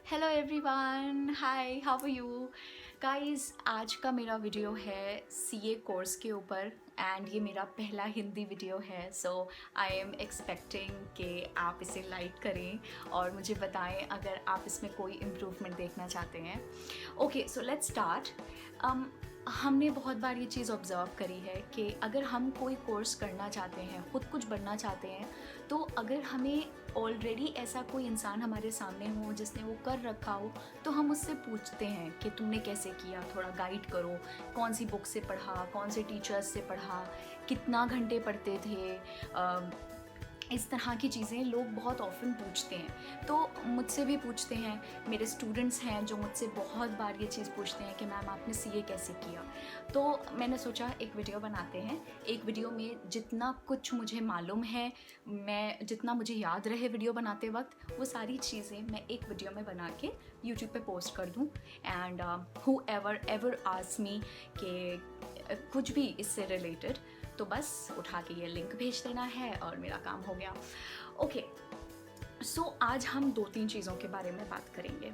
Hello everyone, hi, how are you guys. आज का मेरा वीडियो है सीए कोर्स के ऊपर एंड ये मेरा पहला हिंदी वीडियो है। सो आई एम एक्सपेक्टिंग कि आप इसे लाइक करें और मुझे बताएं अगर आप इसमें कोई इम्प्रूवमेंट देखना चाहते हैं। Okay, so let's start. हमने बहुत बार ये चीज़ ऑब्ज़र्व करी है कि अगर हम कोई कोर्स करना चाहते हैं, खुद कुछ बनना चाहते हैं, तो अगर हमें ऑलरेडी ऐसा कोई इंसान हमारे सामने हो जिसने वो कर रखा हो, तो हम उससे पूछते हैं कि तुमने कैसे किया, थोड़ा गाइड करो, कौन सी बुक से पढ़ा, कौन से टीचर्स से पढ़ा, कितना घंटे पढ़ते थे। इस तरह की चीज़ें लोग बहुत ऑफ़न पूछते हैं, तो मुझसे भी पूछते हैं। मेरे स्टूडेंट्स हैं जो मुझसे बहुत बार ये चीज़ पूछते हैं कि मैम आपने सीए कैसे किया। तो मैंने सोचा एक वीडियो बनाते हैं। एक वीडियो में जितना कुछ मुझे मालूम है, मैं जितना मुझे याद रहे वीडियो बनाते वक्त, वो सारी चीज़ें मैं एक वीडियो में बना के यूट्यूब पे पोस्ट कर दूँ। And who ever ask me कि कुछ भी इससे रिलेटेड, तो बस उठा के ये लिंक भेज देना है और मेरा काम हो गया। ओके, सो आज हम 2-3 चीज़ों के बारे में बात करेंगे।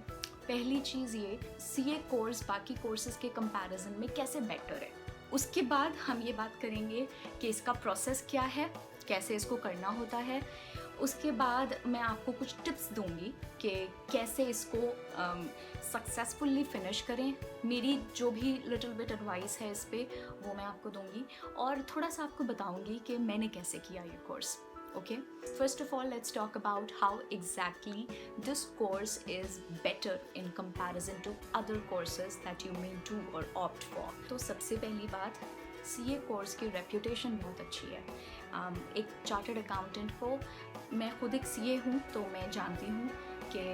पहली चीज़ ये, सीए कोर्स बाकी कोर्सेज़ के कंपैरिजन में कैसे बेटर है। उसके बाद हम ये बात करेंगे कि इसका प्रोसेस क्या है, कैसे इसको करना होता है। उसके बाद मैं आपको कुछ टिप्स दूंगी कि कैसे इसको सक्सेसफुली फिनिश करें। मेरी जो भी लिटिल बिट एडवाइस है इस पे, वो मैं आपको दूंगी और थोड़ा सा आपको बताऊंगी कि मैंने कैसे किया ये course. Okay, first of all, let's talk about how exactly this course is better in comparison to other courses that you may do or opt for. तो सबसे पहली बात, सीए कोर्स की रेप्यूटेशन बहुत अच्छी है। एक चार्टर्ड अकाउंटेंट को, मैं खुद एक सीए हूँ तो मैं जानती हूँ कि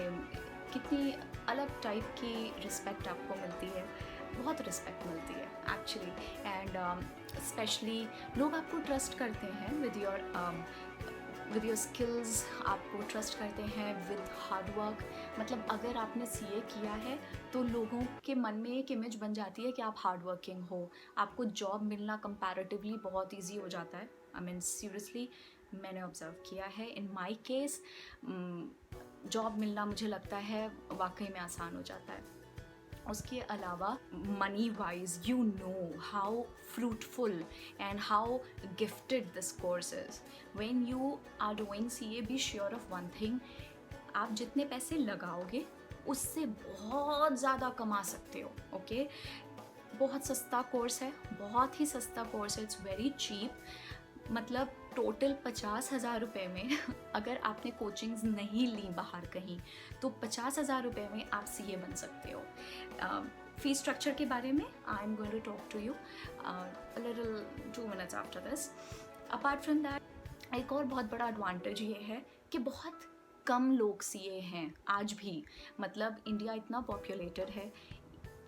कितनी अलग टाइप की रिस्पेक्ट आपको मिलती है। बहुत रिस्पेक्ट मिलती है एक्चुअली, एंड स्पेशली लोग आपको ट्रस्ट करते हैं विद योर स्किल्स, आपको ट्रस्ट करते हैं विद हार्ड वर्क। मतलब अगर आपने सीए किया है तो लोगों के मन में एक इमेज बन जाती है कि आप हार्ड वर्किंग हो, आपको जॉब मिलना कंपैरेटिवली बहुत ईजी हो जाता है। आई मीन सीरियसली, मैंने ऑब्ज़र्व किया है। इन माई केस जॉब मिलना मुझे लगता है वाकई में आसान हो जाता है। उसके अलावा money wise, you know how fruitful and how gifted this course is. When you are doing CA, be sure of one thing, आप जितने पैसे लगाओगे उससे बहुत ज़्यादा कमा सकते हो। ओके, बहुत सस्ता कोर्स है, बहुत ही सस्ता कोर्स है, इट्स वेरी चीप। मतलब टोटल 50,000 रुपये में अगर आपने कोचिंग्स नहीं ली बाहर कहीं, तो 50,000 रुपये में आप सीए बन सकते हो। फी स्ट्रक्चर के बारे में I am going to talk to you little 2 minutes after this. Apart from that, एक और बहुत बड़ा एडवांटेज ये है कि बहुत कम लोग सीए हैं आज भी। मतलब इंडिया इतना पॉपुलेटेड है,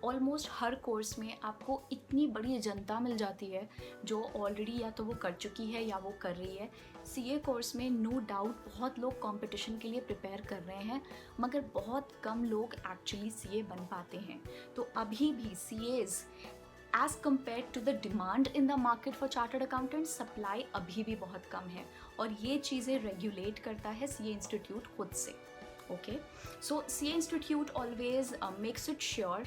ऑलमोस्ट हर कोर्स में आपको इतनी बड़ी जनता मिल जाती है जो ऑलरेडी या तो वो कर चुकी है या वो कर रही है। सीए कोर्स में नो डाउट बहुत लोग कंपटीशन के लिए प्रिपेयर कर रहे हैं, मगर बहुत कम लोग एक्चुअली सीए बन पाते हैं। तो अभी भी CAs as compare to the demand in the market for chartered accountant, supply अभी भी बहुत कम है और ये चीज़ें रेगुलेट करता है सीए इंस्टीट्यूट खुद से। Okay, so CA Institute always makes it sure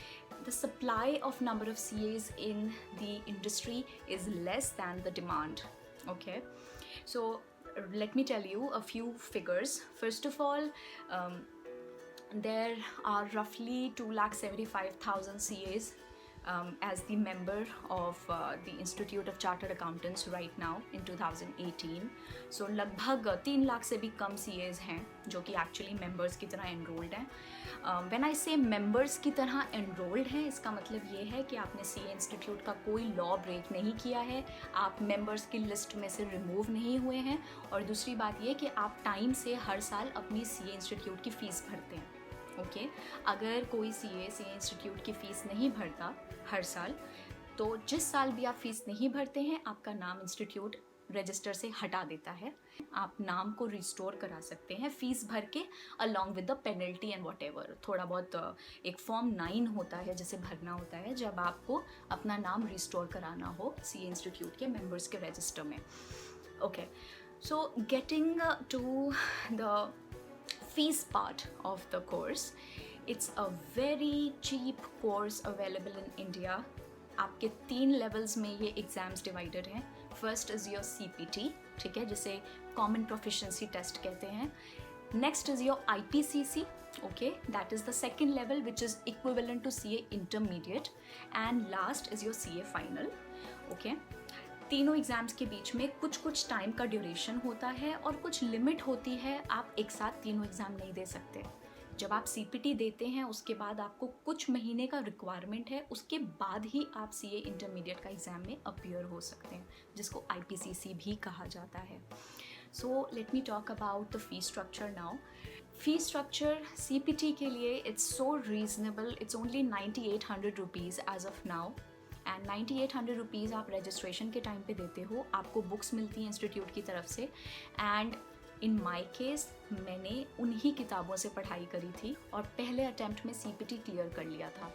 the supply of number of CAs in the industry is less than the demand. Okay, so let me tell you a few figures. First of all, there are roughly 275,000 CAs as the member of the Institute of Chartered Accountants right now in 2018. So लगभग 3 लाख से भी कम CAs हैं जो कि actually members की तरह enrolled हैं। When I से मेंबर्स की तरह एनरोल्ड हैं, इसका मतलब ये है कि आपने सीए इंस्टीट्यूट का कोई लॉ ब्रेक नहीं किया है, आप मेंबर्स की लिस्ट में से रिमूव नहीं हुए हैं, और दूसरी बात ये कि आप टाइम से हर साल अपनी सीए इंस्टीट्यूट की फ़ीस भरते हैं। ओके, अगर कोई सीए इंस्टीट्यूट की फ़ीस नहीं भरता हर साल, तो जिस साल भी आप फीस नहीं भरते हैं, आपका नाम इंस्टीट्यूट रजिस्टर से हटा देता है। आप नाम को रिस्टोर करा सकते हैं फ़ीस भर के, along with the penalty and what ever. थोड़ा बहुत एक फॉर्म 9 होता है जिसे भरना होता है जब आपको अपना नाम रिस्टोर कराना हो सीए इंस्टीट्यूट के मेंबर्स के रजिस्टर में। Okay, so getting to the fees part of the course, it's a very cheap course available in India. आपके 3 लेवल्स में ये एग्ज़ाम्स डिवाइडेड हैं। फर्स्ट इज़ योर CPT, ठीक है, जिसे कॉमन प्रोफिशिएंसी टेस्ट कहते हैं। Next is your IPCC, okay, that is the second level which is equivalent to CA intermediate, and last is your CA final, okay। तीनों exams के बीच में कुछ कुछ टाइम का ड्यूरेशन होता है और कुछ लिमिट होती है, आप एक साथ तीनों एग्ज़ाम नहीं दे सकते। जब आप CPT देते हैं उसके बाद आपको कुछ महीने का रिक्वायरमेंट है, उसके बाद ही आप CA इंटरमीडिएट का एग्ज़ाम में अपीयर हो सकते हैं, जिसको IPCC भी कहा जाता है। So let me talk about the fee structure now. Fee structure CPT के लिए it's so reasonable, it's only 9800 rupees as of now, and 9800 rupees आप रजिस्ट्रेशन के टाइम पे देते हो। आपको बुक्स मिलती हैं इंस्टीट्यूट की तरफ से, एंड इन माई केस मैंने उन्हीं किताबों से पढ़ाई करी थी और पहले अटैम्प्ट में CPT क्लियर कर लिया था।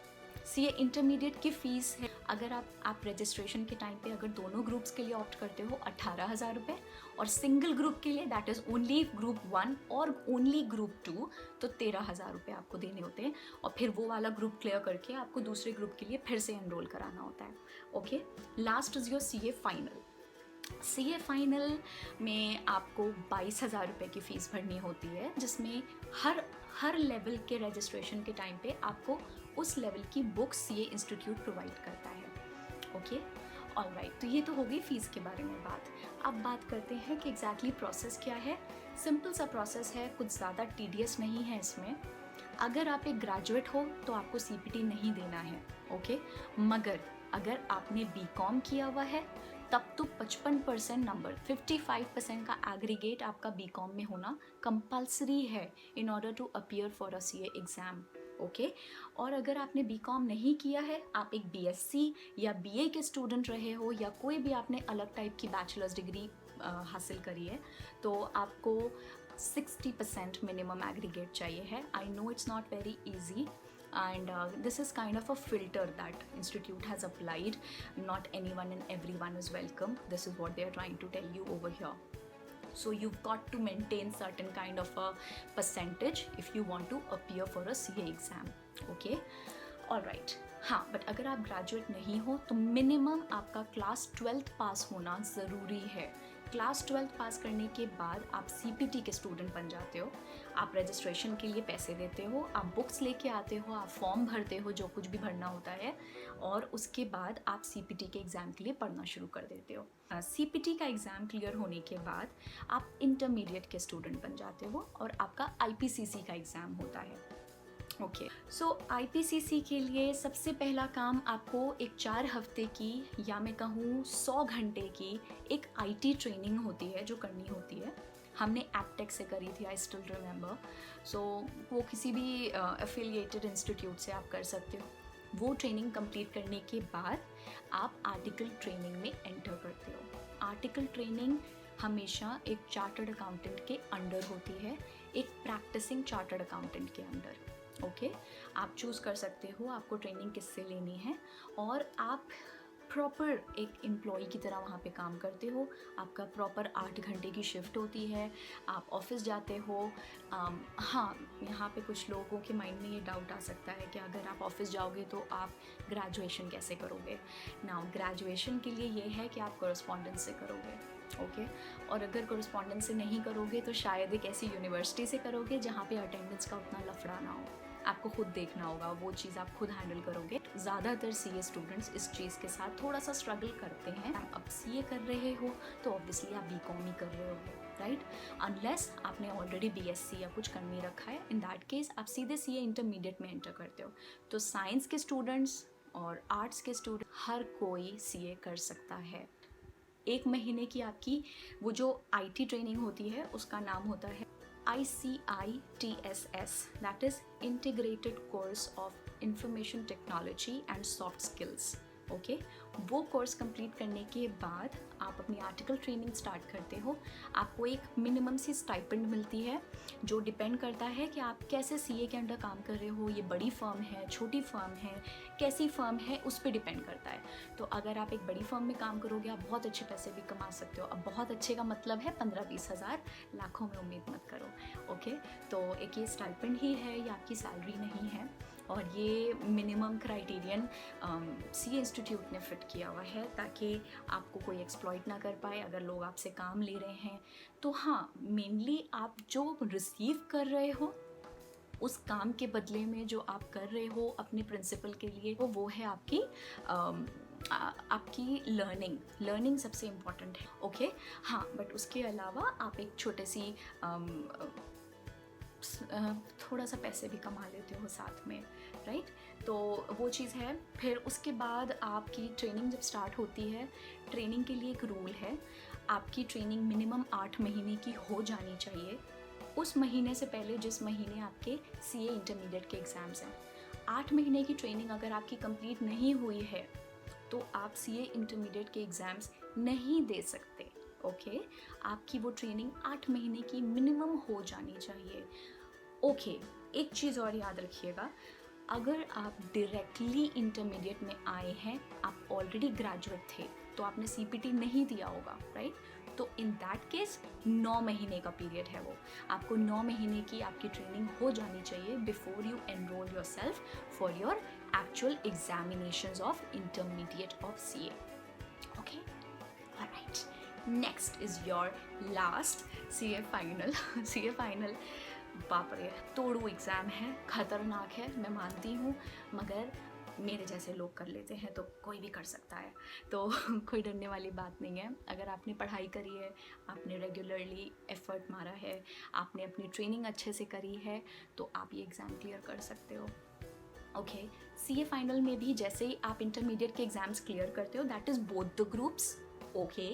CA इंटरमीडिएट की फ़ीस है, अगर आप रजिस्ट्रेशन के टाइम पे अगर दोनों ग्रुप्स के लिए ऑप्ट करते हो 18,000 रुपये, और सिंगल ग्रुप के लिए दैट इज़ ओनली ग्रुप 1 और ओनली ग्रुप 2 तो 13,000 रुपये आपको देने होते हैं, और फिर वो वाला ग्रुप क्लियर करके आपको दूसरे ग्रुप के लिए फिर से एनरोल कराना होता है, okay. Last is your CA final. CA final में आपको 22,000 रुपये की फ़ीस भरनी होती है, जिसमें हर लेवल के रजिस्ट्रेशन के टाइम पे आपको उस लेवल की बुक CA इंस्टीट्यूट प्रोवाइड करता है, ओके। ऑलराइट, तो ये तो हो गई फ़ीस के बारे में बात। अब बात करते हैं कि एग्जैक्टली प्रोसेस क्या है। सिंपल सा प्रोसेस है, कुछ ज़्यादा टीडियस नहीं है इसमें। अगर आप एक ग्रेजुएट हो तो आपको CPT नहीं देना है, ओके। मगर अगर आपने BCom किया हुआ है तब तो 55% नंबर, 55% का एग्रीगेट आपका BCom में होना कंपल्सरी है in order to appear for a CA exam, okay. और अगर आपने BCom नहीं किया है, आप एक BSc या BA के स्टूडेंट रहे हो, या कोई भी आपने अलग टाइप की बैचलर्स डिग्री हासिल करी है, तो आपको 60% मिनिमम एग्रीगेट चाहिए है। I know it's not very easy, and this is kind of a filter that institute has applied. Not anyone and everyone is welcome. This is what they are trying to tell you over here. So you've got to maintain certain kind of a percentage if you want to appear for a CA exam, okay। all right, हाँ, but अगर आप graduate नहीं हो तो minimum आपका class 12th पास होना ज़रूरी है। क्लास 12th पास करने के बाद आप CPT के स्टूडेंट बन जाते हो। आप रजिस्ट्रेशन के लिए पैसे देते हो, आप बुक्स लेके आते हो, आप फॉर्म भरते हो, जो कुछ भी भरना होता है, और उसके बाद आप CPT के एग्ज़ाम के लिए पढ़ना शुरू कर देते हो। CPT का एग्ज़ाम क्लियर होने के बाद आप इंटरमीडिएट के स्टूडेंट बन जाते हो और आपका IPCC का एग्ज़ाम होता है, ओके। सो IPCC के लिए सबसे पहला काम आपको एक 4 हफ्ते की, या मैं कहूँ 100 घंटे की एक IT ट्रेनिंग होती है जो करनी होती है। हमने एप्टेक से करी थी, आई स्टिल रिमेंबर। सो वो किसी भी एफिलिएटेड इंस्टीट्यूट से आप कर सकते हो। वो ट्रेनिंग कंप्लीट करने के बाद आप आर्टिकल ट्रेनिंग में एंटर करते हो। आर्टिकल ट्रेनिंग हमेशा एक चार्टर्ड अकाउंटेंट के अंडर होती है, एक प्रैक्टिसिंग चार्टर्ड अकाउंटेंट के अंडर, ओके। आप चूज़ कर सकते हो आपको ट्रेनिंग किससे लेनी है, और आप प्रॉपर एक एम्प्लॉई की तरह वहाँ पे काम करते हो। आपका प्रॉपर 8 घंटे की शिफ्ट होती है, आप ऑफिस जाते हो। हाँ, यहाँ पे कुछ लोगों के माइंड में ये डाउट आ सकता है कि अगर आप ऑफिस जाओगे तो आप ग्रेजुएशन कैसे करोगे। नाउ ग्रेजुएशन के लिए ये है कि आप कोरेस्पॉन्डेंस से करोगे, ओके। और अगर कोरेस्पॉन्डेंस से नहीं करोगे तो शायद एक ऐसी यूनिवर्सिटी से करोगे जहाँ पे अटेंडेंस का उतना लफड़ा ना हो। आपको खुद देखना होगा, वो चीज़ आप खुद हैंडल करोगे। ज़्यादातर CA स्टूडेंट्स इस चीज़ के साथ थोड़ा सा स्ट्रगल करते हैं। अब CA कर रहे हो तो ऑब्वियसली आप BCom ही कर रहे होगे, राइट, अनलेस आपने ऑलरेडी BSc या कुछ कर नहीं रखा है। इन दैट केस आप सीधे CA इंटरमीडिएट में एंटर करते हो। तो साइंस के स्टूडेंट्स और आर्ट्स के स्टूडेंट हर कोई CA कर सकता है। 1 महीने की आपकी वो जो IT ट्रेनिंग होती है उसका नाम होता है ICITSS, that is Integrated Course of Information Technology and Soft Skills, okay. वो कोर्स कंप्लीट करने के बाद आप अपनी आर्टिकल ट्रेनिंग स्टार्ट करते हो। आपको एक मिनिमम सी स्टाइपेंड मिलती है जो डिपेंड करता है कि आप कैसे सीए के अंडर काम कर रहे हो, ये बड़ी फर्म है, छोटी फर्म है, कैसी फर्म है, उस पर डिपेंड करता है। तो अगर आप एक बड़ी फर्म में काम करोगे आप बहुत अच्छे पैसे भी कमा सकते हो। अब बहुत अच्छे का मतलब है 15-20 हज़ार, लाखों में उम्मीद मत करो। ओके, तो एक ये स्टाइपेंड ही है, ये आपकी सैलरी नहीं है। और ये मिनिमम क्राइटेरियन सी इंस्टीट्यूट ने फिट किया हुआ है ताकि आपको कोई एक्सप्लॉइट ना कर पाए अगर लोग आपसे काम ले रहे हैं। तो हाँ, मेनली आप जो रिसीव कर रहे हो उस काम के बदले में जो आप कर रहे हो अपने प्रिंसिपल के लिए, वो है आपकी आपकी लर्निंग सबसे इम्पॉर्टेंट है। ओके, हाँ, बट उसके अलावा आप एक छोटे सी थोड़ा सा पैसे भी कमा लेते हो साथ में, राइट। तो वो चीज़ है। फिर उसके बाद आपकी ट्रेनिंग जब स्टार्ट होती है, ट्रेनिंग के लिए एक रूल है, आपकी ट्रेनिंग मिनिमम 8 महीने की हो जानी चाहिए। उस महीने से पहले जिस महीने आपके सीए इंटरमीडिएट के एग्ज़ाम्स हैं, 8 महीने की ट्रेनिंग अगर आपकी कंप्लीट नहीं हुई है तो आप सीए इंटरमीडिएट के एग्ज़ाम्स नहीं दे सकते। ओके, आपकी वो ट्रेनिंग 8 महीने की मिनिमम हो जानी चाहिए। ओके, एक चीज़ और याद रखिएगा, अगर आप डायरेक्टली इंटरमीडिएट में आए हैं, आप ऑलरेडी ग्रेजुएट थे, तो आपने सीपीटी नहीं दिया होगा, राइट। तो इन दैट केस 9 महीने का पीरियड है वो। आपको 9 महीने की आपकी ट्रेनिंग हो जानी चाहिए before you enrol yourself for your actual examinations of intermediate of CA. Okay, alright, next is your last CA final. CA final, बाप रे, तोड़ू एग्ज़ाम है, ख़तरनाक है, मैं मानती हूँ, मगर मेरे जैसे लोग कर लेते हैं तो कोई भी कर सकता है, तो कोई डरने वाली बात नहीं है। अगर आपने पढ़ाई करी है, आपने रेगुलरली एफ़र्ट मारा है, आपने अपनी ट्रेनिंग अच्छे से करी है, तो आप ये एग्ज़ाम क्लियर कर सकते हो। ओके, सीए फाइनल में भी जैसे ही आप इंटरमीडिएट के एग्ज़ाम्स क्लियर करते हो, that is both the groups. Okay,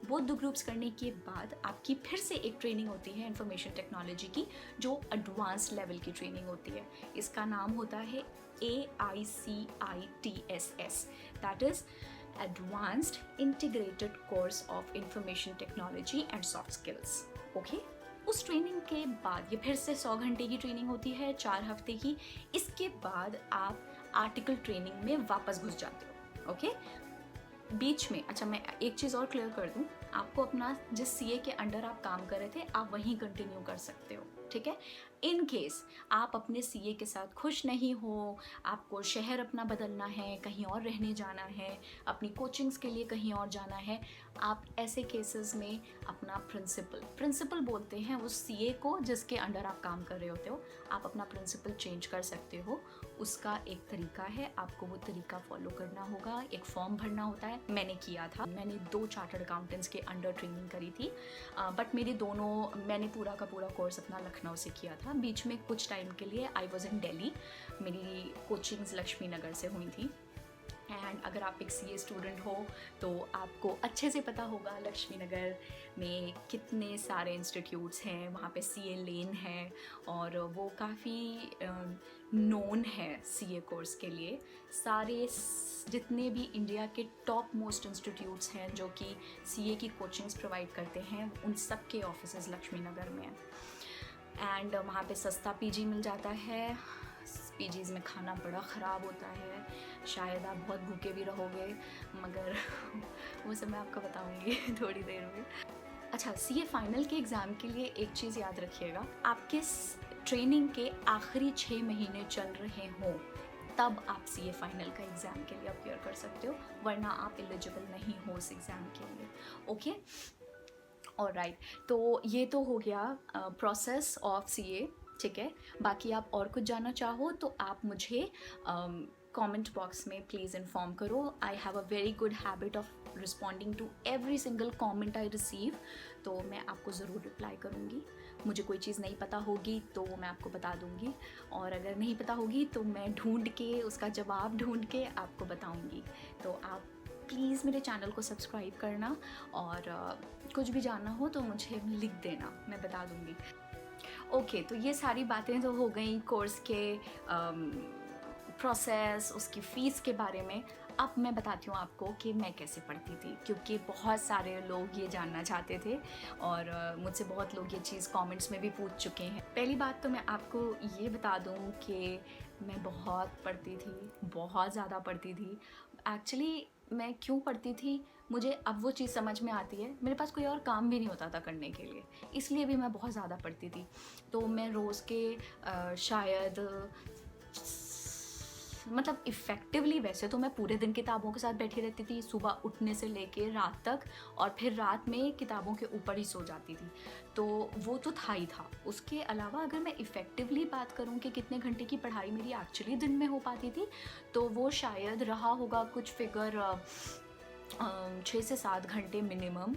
both the groups करने के बाद आपकी फिर से एक ट्रेनिंग होती है इंफॉर्मेशन टेक्नोलॉजी की, जो एडवांस लेवल की ट्रेनिंग होती है। इसका नाम होता है AICITSS, that is advanced integrated course of information technology and soft skills. Okay, उस ट्रेनिंग के बाद ये फिर से 100 घंटे की ट्रेनिंग होती है, 4 हफ्ते की। इसके बाद आप आर्टिकल ट्रेनिंग में वापस घुस जाते हो। ओके, बीच में, अच्छा मैं एक चीज़ और क्लियर कर दूं, आपको अपना जिस सीए के अंडर आप काम कर रहे थे आप वहीं कंटिन्यू कर सकते हो, ठीक है। इन केस आप अपने सीए के साथ खुश नहीं हो, आपको शहर अपना बदलना है, कहीं और रहने जाना है, अपनी कोचिंग्स के लिए कहीं और जाना है, आप ऐसे केसेस में अपना प्रिंसिपल बोलते हैं उस सीए को जिसके अंडर आप काम कर रहे होते हो, आप अपना प्रिंसिपल चेंज कर सकते हो। उसका एक तरीका है, आपको वो तरीका फॉलो करना होगा। एक फॉर्म भरना होता है, मैंने किया था। मैंने 2 चार्टर्ड अकाउंटेंट्स के अंडर ट्रेनिंग करी थी, बट मैंने पूरा का पूरा कोर्स अपना लखनऊ से किया था। बीच में कुछ टाइम के लिए आई वॉज इन दिल्ली, मेरी कोचिंग्स लक्ष्मी नगर से हुई थी। एंड अगर आप एक सीए स्टूडेंट हो तो आपको अच्छे से पता होगा लक्ष्मी नगर में कितने सारे इंस्टीट्यूट्स हैं, वहाँ पे सीए लेन है और वो काफ़ी नोन है सीए कोर्स के लिए। सारे जितने भी इंडिया के टॉप मोस्ट इंस्टीट्यूट्स हैं जो कि सीए की कोचिंग्स प्रोवाइड करते हैं, उन सब के ऑफिसेज लक्ष्मी नगर में हैं। एंड वहाँ पे सस्ता पीजी मिल जाता है। पीजीज़ में खाना बड़ा ख़राब होता है, शायद आप बहुत भूखे भी रहोगे, मगर वो सब मैं आपको बताऊँगी थोड़ी देर में। अच्छा, सीए फाइनल के एग्ज़ाम के लिए एक चीज़ याद रखिएगा, आपके ट्रेनिंग के आखिरी 6 महीने चल रहे हों तब आप सीए फाइनल का एग्ज़ाम के लिए अपियर कर सकते हो, वरना आप एलिजिबल नहीं हो उस एग्ज़ाम के लिए। ओके, ऑलराइट, तो ये तो हो गया प्रोसेस ऑफ सीए, ठीक है। बाकी आप और कुछ जानना चाहो तो आप मुझे कमेंट बॉक्स में प्लीज़ इन्फॉर्म करो। I have a very good habit of responding to every single comment I receive, तो मैं आपको ज़रूर रिप्लाई करूँगी। मुझे कोई चीज़ नहीं पता होगी तो मैं आपको बता दूँगी, और अगर नहीं पता होगी तो मैं ढूंढ के उसका जवाब ढूंढ के आपको बताऊँगी। तो आप प्लीज़ मेरे चैनल को सब्सक्राइब करना, और कुछ भी जानना हो तो मुझे लिख देना, मैं बता दूँगी। ओके, तो ये सारी बातें तो हो गई कोर्स के प्रोसेस, उसकी फ़ीस के बारे में। अब मैं बताती हूँ आपको कि मैं कैसे पढ़ती थी, क्योंकि बहुत सारे लोग ये जानना चाहते थे और मुझसे बहुत लोग ये चीज़ कमेंट्स में भी पूछ चुके हैं। पहली बात तो मैं आपको ये बता दूँ कि मैं बहुत पढ़ती थी, बहुत ज़्यादा पढ़ती थी। एक्चुअली मैं क्यों पढ़ती थी, मुझे अब वो चीज़ समझ में आती है। मेरे पास कोई और काम भी नहीं होता था करने के लिए, इसलिए भी मैं बहुत ज़्यादा पढ़ती थी। तो मैं रोज़ के शायद मतलब इफ़ेक्टिवली वैसे तो मैं पूरे दिन किताबों के साथ बैठी रहती थी, सुबह उठने से लेके रात तक, और फिर रात में किताबों के ऊपर ही सो जाती थी। तो वो तो था ही था। उसके अलावा अगर मैं इफ़ेक्टिवली बात करूँ कि कितने घंटे की पढ़ाई मेरी एक्चुअली दिन में हो पाती थी, तो वो शायद रहा होगा कुछ फिगर 6 से 7 घंटे मिनिमम।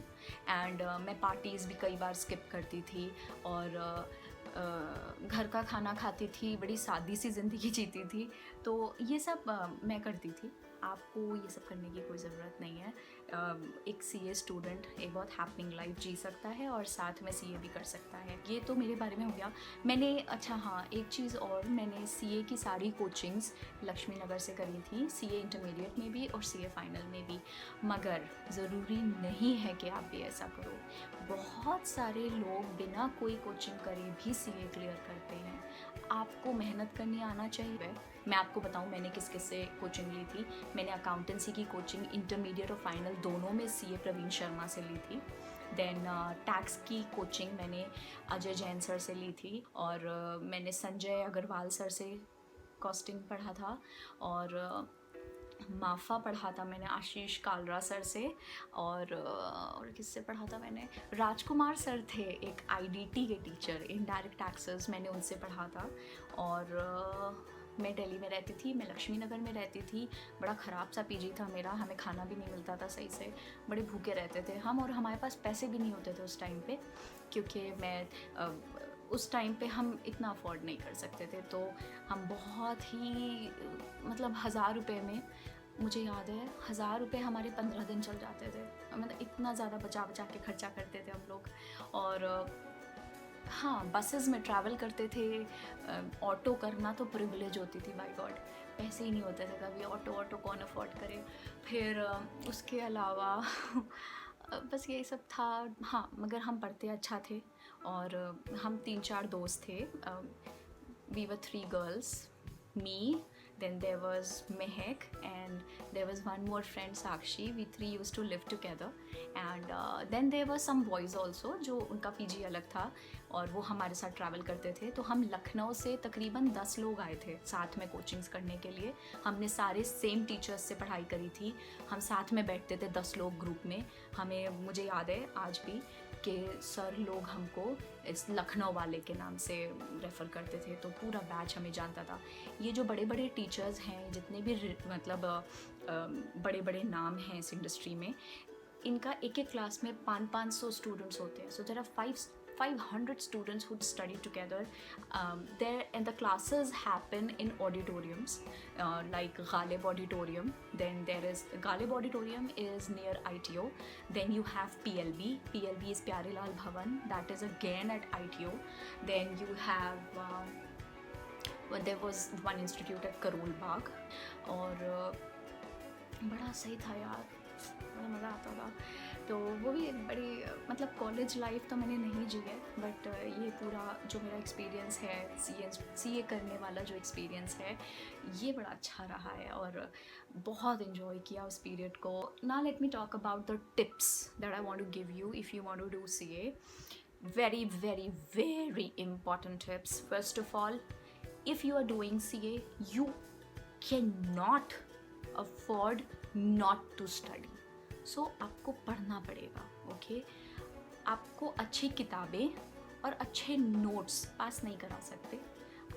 एंड मैं पार्टीज़ भी कई बार स्किप करती थी और घर का खाना खाती थी, बड़ी सादी सी ज़िंदगी जीती थी। तो ये सब मैं करती थी। आपको ये सब करने की कोई ज़रूरत नहीं है। एक सीए स्टूडेंट एक बहुत हैपनिंग लाइफ जी सकता है और साथ में सीए भी कर सकता है। ये तो मेरे बारे में हो गया। मैंने अच्छा हाँ, एक चीज़ और, मैंने सीए की सारी कोचिंग्स लक्ष्मी नगर से करी थी, सीए इंटरमीडिएट में भी और सीए फाइनल में भी। मगर ज़रूरी नहीं है कि आप भी ऐसा करो। बहुत सारे लोग बिना कोई कोचिंग करे भी सीए क्लियर करते हैं। आपको मेहनत करनी आना चाहिए। मैं आपको बताऊं मैंने किस किस से कोचिंग ली थी। मैंने अकाउंटेंसी की कोचिंग इंटरमीडिएट और फाइनल दोनों में सीए प्रवीण शर्मा से ली थी। देन टैक्स की कोचिंग मैंने अजय जैन सर से ली थी, और मैंने संजय अग्रवाल सर से कॉस्टिंग पढ़ा था, और माफ़ा पढ़ा था मैंने आशीष कालरा सर से, और किससे पढ़ा था मैंने, राजकुमार सर थे एक आईडीटी के टीचर, इनडायरेक्ट टैक्सेस, मैंने उनसे पढ़ा था। और मैं दिल्ली में रहती थी, मैं लक्ष्मी नगर में रहती थी। बड़ा ख़राब सा पीजी था मेरा, हमें खाना भी नहीं मिलता था सही से, बड़े भूखे रहते थे हम, और हमारे पास पैसे भी नहीं होते थे उस टाइम पे, क्योंकि उस टाइम पे हम इतना अफोर्ड नहीं कर सकते थे। तो हम बहुत ही मतलब 1000 रुपये में, मुझे याद है 1000 रुपये हमारे 15 दिन चल जाते थे। मतलब इतना ज़्यादा बचा बचा के खर्चा करते थे हम लोग। और हाँ, बसेस में ट्रैवल करते थे। ऑटो करना तो प्रिविलेज होती थी, बाय गॉड, पैसे ही नहीं होते थे कभी, ऑटो कौन अफोर्ड करे। फिर उसके अलावा बस यही सब था। हाँ, मगर हम पढ़ते अच्छा थे, और हम 3-4 दोस्त थे। We were 3 girls, me, then there was Mehak, and there was one more friend Sakshi. We 3 used to live together, and then there were some boys also जो उनका पीजी अलग था, और वो हमारे साथ ट्रैवल करते थे। तो हम लखनऊ से तकरीबन 10 लोग आए थे साथ में कोचिंग्स करने के लिए। हमने सारे सेम टीचर्स से पढ़ाई करी थी, हम साथ में बैठते थे 10 लोग ग्रुप में। हमें, मुझे याद है आज भी कि सर लोग हमको इस लखनऊ वाले के नाम से रेफ़र करते थे, तो पूरा बैच हमें जानता था। ये जो बड़े बड़े टीचर्स हैं, जितने भी मतलब बड़े बड़े नाम हैं इस इंडस्ट्री में, इनका एक एक क्लास में 500 स्टूडेंट्स होते हैं। So there are 500 students who study together. There, and the classes happen in auditoriums, like Ghalib Auditorium. Then there is Ghalib Auditorium is near ITO. Then you have PLB. PLB is Pyarelal Bhavan. That is again at ITO. Then you have there was one institute at Karol Bagh. और बड़ा सही था यार, बड़ा मज़ा आता था। तो वो भी बड़ी मतलब कॉलेज लाइफ तो मैंने नहीं जी है, बट ये पूरा जो मेरा एक्सपीरियंस है, सीए करने वाला जो एक्सपीरियंस है, ये बड़ा अच्छा रहा है, और बहुत इन्जॉय किया उस पीरियड को। Now let me talk about the tips that I want to give you if you want to do CA. very very very important tips. First of all, if you are doing CA, you cannot afford not to study. So आपको पढ़ना पड़ेगा, okay? आपको अच्छी किताबें और अच्छे notes पास नहीं करा सकते,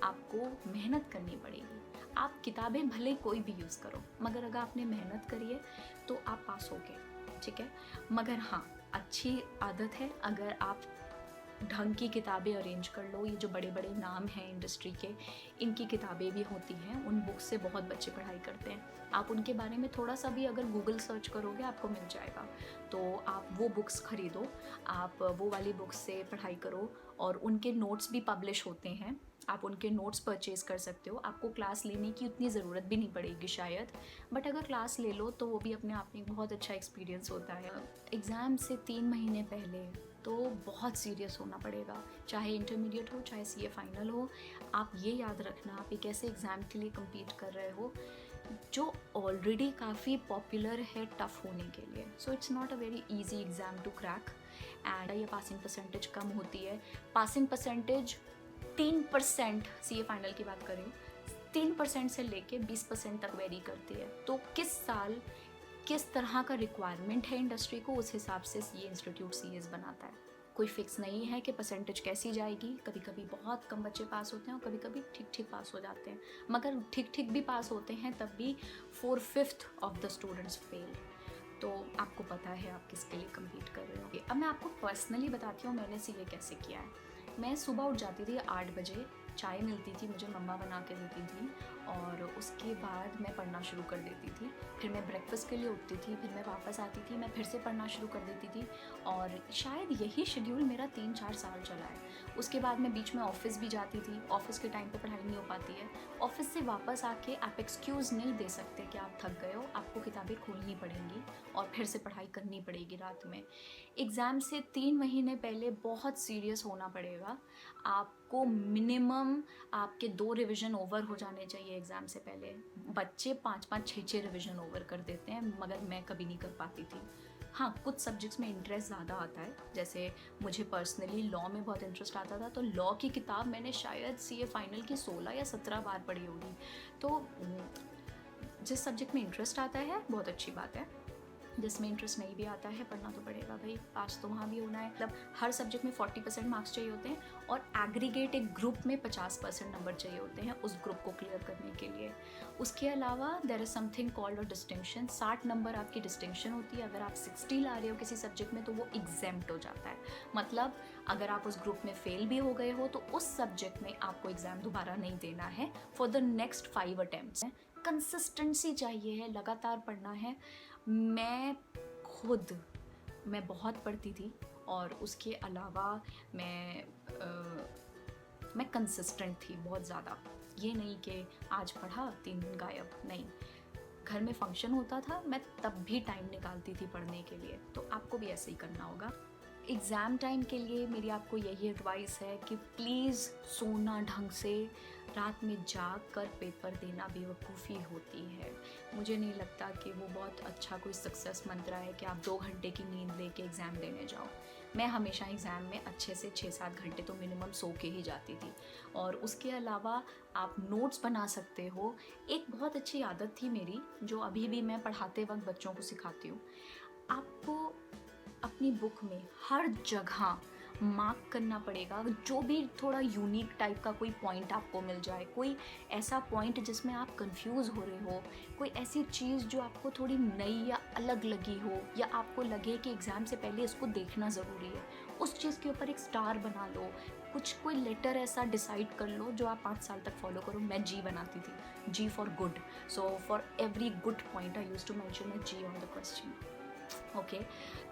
आपको मेहनत करनी पड़ेगी। आप किताबें भले कोई भी यूज़ करो, मगर अगर आपने मेहनत करी है तो आप पास हो गए, ठीक है? मगर हाँ, अच्छी आदत है अगर आप ढंग की किताबें अरेंज कर लो। ये जो बड़े बड़े नाम हैं इंडस्ट्री के, इनकी किताबें भी होती हैं, उन बुक्स से बहुत बच्चे पढ़ाई करते हैं। आप उनके बारे में थोड़ा सा भी अगर गूगल सर्च करोगे आपको मिल जाएगा, तो आप वो बुक्स ख़रीदो, आप वो वाली बुक्स से पढ़ाई करो। और उनके नोट्स भी पब्लिश होते हैं, आप उनके नोट्स परचेज़ कर सकते हो। आपको क्लास लेने की उतनी ज़रूरत भी नहीं पड़ेगी शायद, बट अगर क्लास ले लो तो वो भी अपने आप में एक बहुत अच्छा एक्सपीरियंस होता है। एग्ज़ाम से 3 महीने पहले तो बहुत सीरियस होना पड़ेगा, चाहे इंटरमीडिएट हो चाहे सीए फाइनल हो। आप ये याद रखना, आप एक ऐसे एग्ज़ाम के लिए कम्पीट कर रहे हो जो ऑलरेडी काफ़ी पॉपुलर है टफ़ होने के लिए। So it's not a very easy exam to crack and ये पासिंग परसेंटेज कम होती है। पासिंग परसेंटेज 3%, सीए फाइनल की बात करें, 3% से लेके 20% तक वेरी करती है। तो किस साल किस तरह का रिक्वायरमेंट है इंडस्ट्री को, उस हिसाब से ये इंस्टीट्यूट सीएस बनाता है। कोई फिक्स नहीं है कि परसेंटेज कैसी जाएगी। कभी कभी बहुत कम बच्चे पास होते हैं और कभी कभी ठीक ठीक पास हो जाते हैं, मगर ठीक ठीक भी पास होते हैं तब भी 4/5 ऑफ द स्टूडेंट्स फेल। तो आपको पता है आप किसके लिए कम्पीट कर रहे हो। अब मैं आपको पर्सनली बताती हूँ मैंने सीए कैसे किया है। मैं सुबह उठ जाती थी 8 बजे, चाय मिलती थी मुझे, मम्मा बना के देती थी, और उसके बाद मैं पढ़ना शुरू कर देती थी। फिर मैं ब्रेकफास्ट के लिए उठती थी, फिर मैं वापस आती थी, मैं फिर से पढ़ना शुरू कर देती थी, और शायद यही शेड्यूल मेरा 3-4 साल चला है। उसके बाद मैं बीच में ऑफिस भी जाती थी, ऑफिस के टाइम पे पढ़ाई नहीं हो पाती है। ऑफिस से वापस आके आप एक्सक्यूज़ नहीं दे सकते कि आप थक गए हो, आपको किताबें खोलनी पड़ेंगी और फिर से पढ़ाई करनी पड़ेगी रात में। एग्ज़ाम से 3 महीने पहले बहुत सीरियस होना पड़ेगा। आपको मिनिमम आपके 2 रिवीजन ओवर हो जाने चाहिए एग्ज़ाम से पहले। बच्चे 5-5, 6-6 रिवीजन ओवर कर देते हैं, मगर मैं कभी नहीं कर पाती थी। हाँ, कुछ सब्जेक्ट्स में इंटरेस्ट ज़्यादा आता है, जैसे मुझे पर्सनली लॉ में बहुत इंटरेस्ट आता था, तो लॉ की किताब मैंने शायद सीए फाइनल की 16 या 17 बार पढ़ी होगी। तो जिस सब्जेक्ट में इंटरेस्ट आता है बहुत अच्छी बात है, जिसमें इंटरेस्ट नहीं भी आता है पढ़ना तो पड़ेगा भाई, पास तो वहाँ भी होना है। मतलब हर सब्जेक्ट में 40% मार्क्स चाहिए होते हैं, और एग्रीगेट एक ग्रुप में 50% नंबर चाहिए होते हैं उस ग्रुप को क्लियर करने के लिए। उसके अलावा there is something called a distinction. 60 number आपकी डिस्टिंक्शन होती है। अगर आप 60 ला रहे हो किसी सब्जेक्ट में तो वो एग्जेम्प्ट हो जाता है। मतलब अगर आप उस ग्रुप में फेल भी हो गए हो तो उस सब्जेक्ट में आपको एग्ज़ाम दोबारा नहीं देना है for the next 5 attempts. Consistency चाहिए है, लगातार पढ़ना है। मैं बहुत पढ़ती थी, और उसके अलावा मैं कंसिस्टेंट थी बहुत ज़्यादा। ये नहीं कि आज पढ़ा 3 दिन गायब, नहीं। घर में फंक्शन होता था, मैं तब भी टाइम निकालती थी पढ़ने के लिए। तो आपको भी ऐसे ही करना होगा। एग्ज़ाम टाइम के लिए मेरी आपको यही एडवाइस है कि प्लीज़ सोना ढंग से, रात में जाग कर पेपर देना बेवकूफ़ी होती है। मुझे नहीं लगता कि वो बहुत अच्छा कोई सक्सेस मंत्र है कि आप 2 घंटे की नींद लेके एग्ज़ाम देने जाओ। मैं हमेशा एग्ज़ाम में अच्छे से 6-7 घंटे तो मिनिमम सो के ही जाती थी। और उसके अलावा आप नोट्स बना सकते हो। एक बहुत अच्छी आदत थी मेरी, जो अभी भी मैं पढ़ाते वक्त बच्चों को सिखाती हूँ। आपको अपनी बुक में हर जगह मार्क करना पड़ेगा, जो भी थोड़ा यूनिक टाइप का कोई पॉइंट आपको मिल जाए, कोई ऐसा पॉइंट जिसमें आप कंफ्यूज हो रहे हो, कोई ऐसी चीज़ जो आपको थोड़ी नई या अलग लगी हो, या आपको लगे कि एग्ज़ाम से पहले इसको देखना ज़रूरी है, उस चीज़ के ऊपर एक स्टार बना लो। कोई लेटर ऐसा डिसाइड कर लो जो आप 5 साल तक फॉलो करो। मैं जी बनाती थी, G for good. So for every good point I used to mention a G on the question. Okay,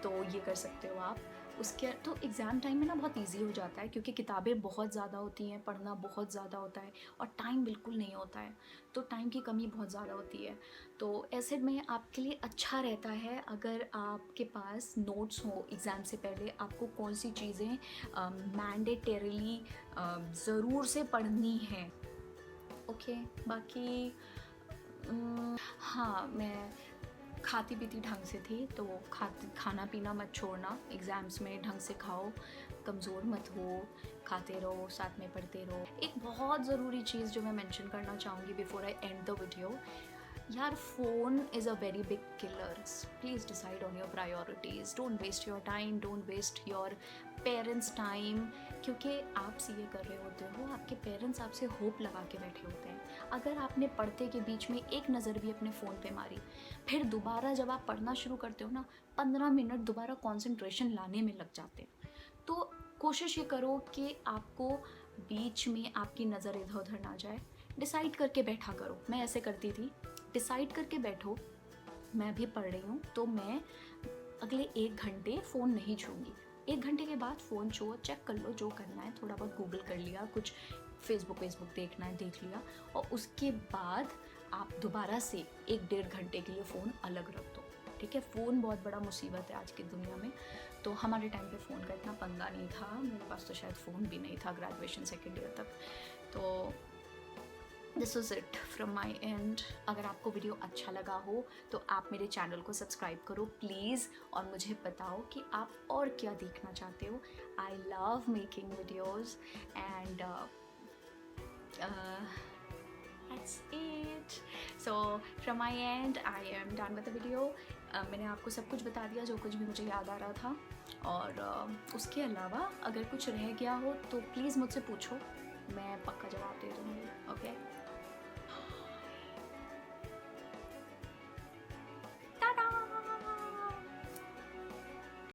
तो ये कर सकते हो आप। उसके तो एग्ज़ाम टाइम में ना बहुत इजी हो जाता है, क्योंकि किताबें बहुत ज़्यादा होती हैं, पढ़ना बहुत ज़्यादा होता है, और टाइम बिल्कुल नहीं होता है, तो टाइम की कमी बहुत ज़्यादा होती है। तो ऐसे में आपके लिए अच्छा रहता है अगर आपके पास नोट्स हो एग्ज़ाम से पहले, आपको कौन सी चीज़ें मैंडेटरीली ज़रूर से पढ़नी है। ओके, बाकी हाँ, मैं खाती पीती ढंग से थी, तो खाना पीना मत छोड़ना, एग्ज़ाम्स में ढंग से खाओ, कमज़ोर मत हो, खाते रहो, साथ में पढ़ते रहो। एक बहुत ज़रूरी चीज़ जो मैं मेंशन करना चाहूँगी before I end the video, यार phone is a very big killer. Please decide on your priorities, don't waste your time, don't waste your parents time, क्योंकि आप सीए कर रहे होते हो, आपके पेरेंट्स आपसे होप लगा के बैठे होते हैं। अगर आपने पढ़ते के बीच में एक नज़र भी अपने फ़ोन पे मारी, फिर दोबारा जब आप पढ़ना शुरू करते हो ना, 15 मिनट दोबारा कंसंट्रेशन लाने में लग जाते हैं। तो कोशिश ये करो कि आपको बीच में आपकी नज़र इधर उधर ना जाए। डिसाइड करके बैठा करो, मैं ऐसे करती थी, डिसाइड करके बैठो मैं भी पढ़ रही हूँ तो मैं अगले 1 घंटे फ़ोन नहीं छूँगी। 1 घंटे के बाद फ़ोन छो, चेक कर लो जो करना है, थोड़ा बहुत गूगल कर लिया, कुछ फेसबुक देखना है देख लिया, और उसके बाद आप दोबारा से 1 डेढ़ घंटे के लिए फ़ोन अलग रख दो, ठीक है। फ़ोन बहुत बड़ा मुसीबत है आज की दुनिया में। तो हमारे टाइम पे फ़ोन का इतना पंगा नहीं था, मेरे पास तो शायद फ़ोन भी नहीं था ग्रेजुएशन 2nd ईयर तक। तो this was it from my and. अगर आपको वीडियो अच्छा लगा हो तो आप मेरे चैनल को सब्सक्राइब करो प्लीज़, और मुझे बताओ कि आप और क्या देखना चाहते हो। I love making videos and that's it. So from my end I am done with the video. मैंने आपको सब कुछ बता दिया जो कुछ भी मुझे याद आ रहा था, और उसके अलावा अगर कुछ रह गया हो तो प्लीज़ मुझसे पूछो, मैं पक्का जवाब दे दूँगी। ओके।